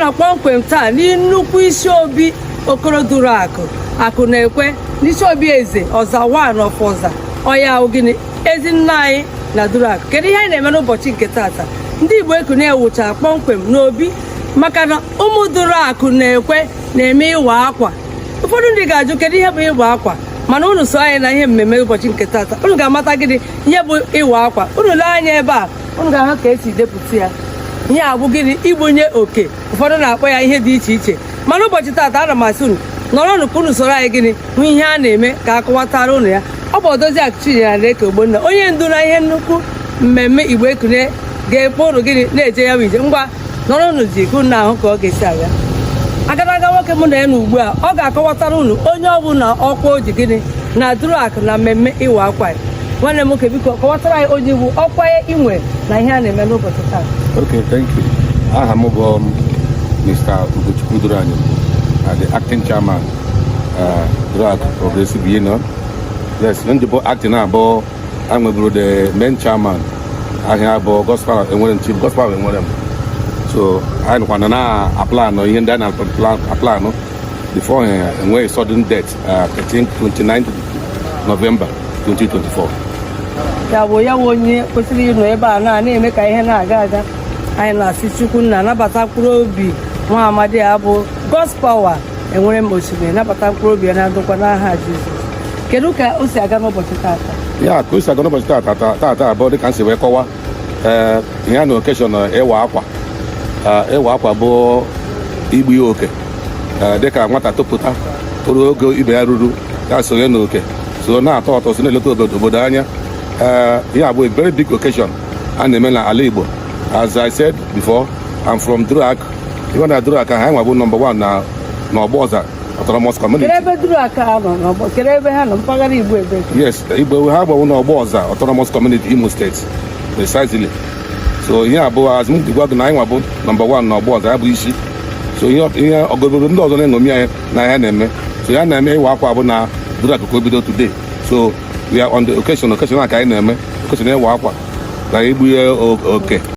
a kpọmkwem taa n'nnukwu isi obi Okoroduru Akụ na-ekwe n'isi obi eze Ọzawan of Ọza ọya gịnị ezinna anyị na Duru Akụ. Kedu ihe anyị na-eme n'ụbọchị nke taata? Ndị Igbo Ekune ewucha kpọmkwem n'obi maka na ụmụ Duru Akụ na-ekwe na-eme ịwa akwa. Ụfọdụ ndị ga-ajụ kedu ihe bụ ịwa akwa, mana unu so anyị na ihe mmemme ụbọchị nke taata unu ga-amata gịnị ihe bụ ịwa akwa. Unu lee anya ebe a unu ga-ahụ ka esi depụta ya. Ihe a bụ gịnị igbunye oke, ụfọdụ na-akpọ ya ihe dị iche iche, mana ụbọchị taata ana m asị unu nọrọnụ ka unu soro anyị gịnị hụ ihe a na-eme ka akọwatara unu ya. Ọ bụ Odoziakụ Chinyere Anaeke Ogbonna, onye ndu na ihe nnukwu mmemme Igbo Ekune ga-ekpe unu gịnị na-eje ya bụ ije. Ngwa nọrọnụ ji ka unu ahụ ka ọ ga-esi aga. Agadaga nwoke mụ na ya na ugbu a ọ ga-akọwatara unu onye ọbụla ọkwa o ji gịnị na Duru Akụ na mmemme ịwa akwa. Nwanne m nwoke biko kọwatara anyị onye bụ ọkwa ya inwe na ihe a na-eme n'ụbọchị taa. Okay, thank you. Aha m bụ Mr. Ugochukwu Duranyo, the acting chairman, Duru Akụ Progressive Union. Yes, ndị bụ acting abụọ anweburu the main chairman ahịa abụọ gospel enwere m chief gospel enwere m. So anyị nọkwana na aplanụ ihe ndị a na-aplanụ before enweghị sudden death 29 November 2024. Ya bụ onye kwesịrị ịnọ ebe a na-eme ka ihe na-aga aga. Anyị na-asị Chukwu nna nabata mkpụrụ obi nwa amadi ya bụ gospel enwere m osimiri, nabata mkpụrụ obi ya na-adọkwa n'aha Jizọs. Kedu ka o si aga n'ụbọchị taata? Ya ka o si aga n'ụbọchị taata abụọ dịka m si wee kọwa ihe a na okeshọn ịwa akwa. Ịwa akwa bụ igbu ya oke dịka nwata topụta toro oge ibe ya ruru ya sonye n'oke so na-atọ ọtọ so na-eleta obodo anya. Ihe a bụ a very big occasion a na-eme na ala Igbo. As I said before, I'm from Duru Akụ. Even na Duru Akụ ha nwa bụ number 1 na Ọgbọza autonomous community. Kedu ebe Duru Akụ nọ? Kedu ebe ha nọ mpaghara Igbo ebe? Yes, Igbo ha gbawo na Ọgbọza autonomous community Imo State precisely. So ihe abụọ azụ gwa gị na anyị nwa bụ number 1 na Ọgbọza ya bụ isi. So ihe ogobodo ndị ọzọ na-eṅomi anyị na ya na-eme. So ya na-eme ịwa akwa bụ na Duru Akụ ka o bido today. So we are on the occasion a ka anyị na-eme occasion ịwa akwa na igbu ya oke.